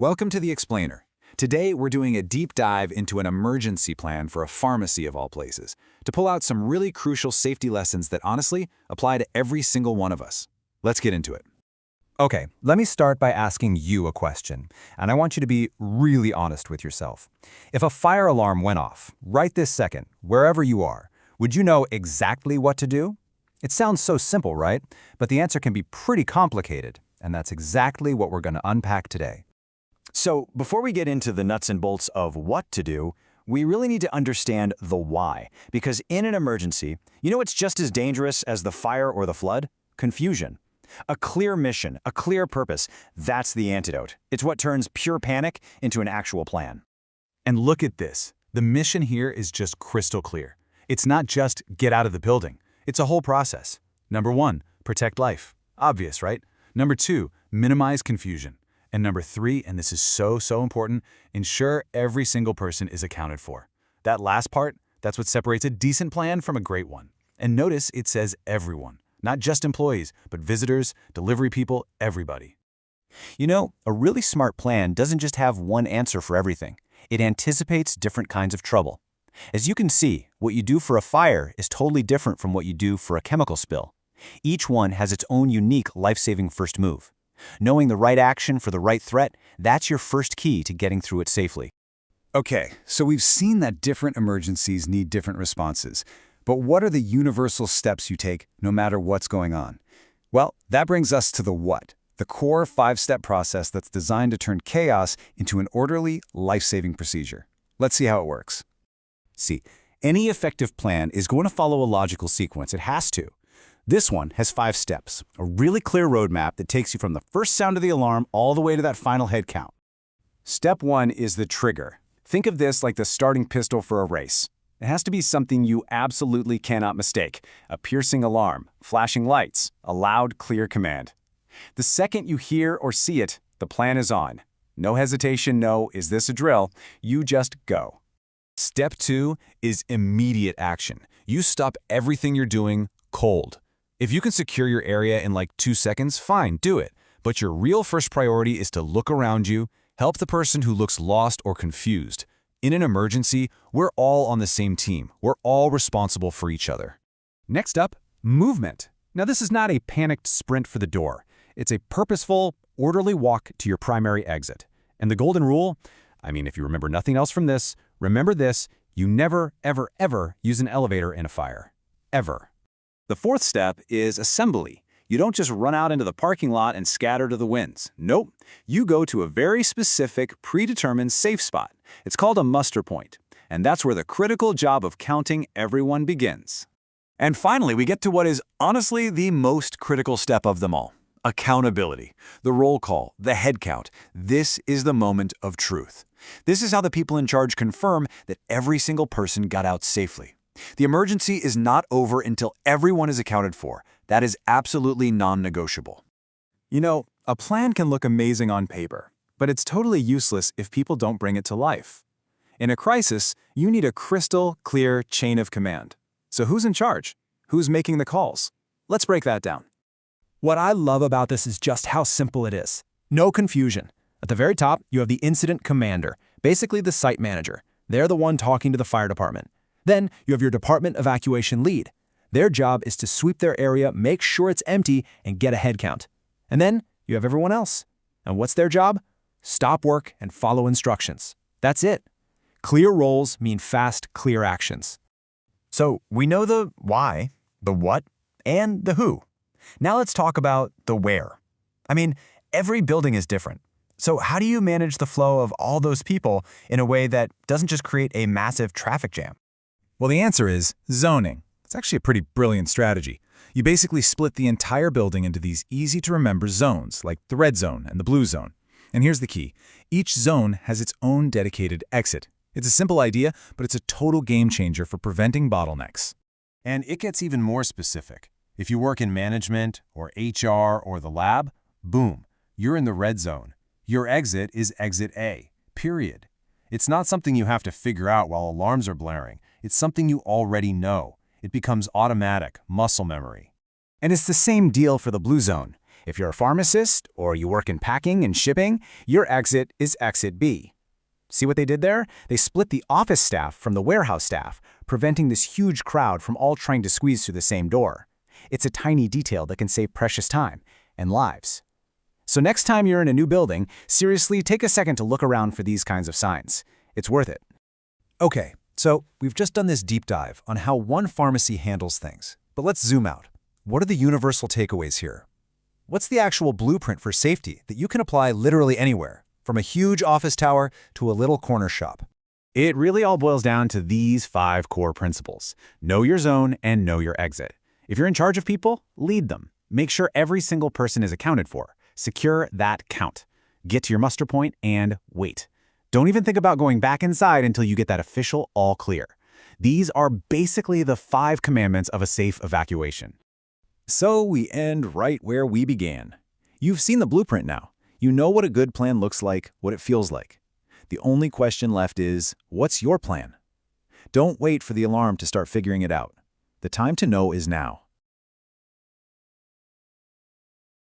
Welcome to The Explainer. Today, we're doing a deep dive into an emergency plan for a pharmacy of all places, to pull out some really crucial safety lessons that honestly apply to every single one of us. Let's get into it. Okay, let me start by asking you a question, and I want you to be really honest with yourself. If a fire alarm went off, right this second, wherever you are, would you know exactly what to do? It sounds so simple, right? But the answer can be pretty complicated, and that's exactly what we're going to unpack today. So, before we get into the nuts and bolts of what to do, we really need to understand the why. Because in an emergency, you know what's just as dangerous as the fire or the flood? Confusion. A clear mission, a clear purpose, that's the antidote. It's what turns pure panic into an actual plan. And look at this. The mission here is just crystal clear. It's not just get out of the building. It's a whole process. Number 1, protect life. Obvious, right? Number 2, minimize confusion. And number 3, and this is so important, ensure every single person is accounted for. That last part, that's what separates a decent plan from a great one. And notice it says everyone, not just employees, but visitors, delivery people, everybody. You know, a really smart plan doesn't just have one answer for everything. It anticipates different kinds of trouble. As you can see, what you do for a fire is totally different from what you do for a chemical spill. Each one has its own unique life-saving first move. Knowing the right action for the right threat, that's your first key to getting through it safely. Okay, so we've seen that different emergencies need different responses. But what are the universal steps you take no matter what's going on? Well, that brings us to the what, the core 5-step process that's designed to turn chaos into an orderly, life-saving procedure. Let's see how it works. See, any effective plan is going to follow a logical sequence. It has to. This one has 5 steps, a really clear roadmap that takes you from the first sound of the alarm all the way to that final head count. Step 1 is the trigger. Think of this like the starting pistol for a race. It has to be something you absolutely cannot mistake. A piercing alarm, flashing lights, a loud, clear command. The second you hear or see it, the plan is on. No hesitation, no, is this a drill? You just go. Step 2 is immediate action. You stop everything you're doing cold. If you can secure your area in like 2 seconds, fine, do it. But your real first priority is to look around you, help the person who looks lost or confused. In an emergency, we're all on the same team. We're all responsible for each other. Next up, movement. Now this is not a panicked sprint for the door. It's a purposeful, orderly walk to your primary exit. And the golden rule? I mean, if you remember nothing else from this, remember this: you never, ever use an elevator in a fire. Ever. The 4th step is assembly. You don't just run out into the parking lot and scatter to the winds. Nope. You go to a very specific, predetermined safe spot. It's called a muster point. And that's where the critical job of counting everyone begins. And finally, we get to what is honestly the most critical step of them all: accountability. The roll call, the head count. This is the moment of truth. This is how the people in charge confirm that every single person got out safely. The emergency is not over until everyone is accounted for. That is absolutely non-negotiable. You know, a plan can look amazing on paper, but it's totally useless if people don't bring it to life. In a crisis, you need a crystal clear chain of command. So who's in charge? Who's making the calls? Let's break that down. What I love about this is just how simple it is. No confusion. At the very top, you have the incident commander, basically the site manager. They're the one talking to the fire department. Then you have your department evacuation lead. Their job is to sweep their area, make sure it's empty, and get a head count. And then you have everyone else. And what's their job? Stop work and follow instructions. That's it. Clear roles mean fast, clear actions. So, we know the why, the what, and the who. Now let's talk about the where. I mean, every building is different. So how do you manage the flow of all those people in a way that doesn't just create a massive traffic jam? Well, the answer is zoning. It's actually a pretty brilliant strategy. You basically split the entire building into these easy-to-remember zones, like the red zone and the blue zone. And here's the key. Each zone has its own dedicated exit. It's a simple idea, but it's a total game changer for preventing bottlenecks. And it gets even more specific. If you work in management or HR or the lab, boom, you're in the red zone. Your exit is exit A, period. It's not something you have to figure out while alarms are blaring. It's something you already know. It becomes automatic, muscle memory. And it's the same deal for the blue zone. If you're a pharmacist or you work in packing and shipping, your exit is exit B. See what they did there? They split the office staff from the warehouse staff, preventing this huge crowd from all trying to squeeze through the same door. It's a tiny detail that can save precious time and lives. So next time you're in a new building, seriously take a second to look around for these kinds of signs. It's worth it. Okay, so we've just done this deep dive on how one pharmacy handles things. But let's zoom out. What are the universal takeaways here? What's the actual blueprint for safety that you can apply literally anywhere, from a huge office tower to a little corner shop? It really all boils down to these 5 core principles. Know your zone and know your exit. If you're in charge of people, lead them. Make sure every single person is accounted for. Secure that count. Get to your muster point and wait. Don't even think about going back inside until you get that official all clear. These are basically the 5 commandments of a safe evacuation. So we end right where we began. You've seen the blueprint now. You know what a good plan looks like, what it feels like. The only question left is, what's your plan? Don't wait for the alarm to start figuring it out. The time to know is now.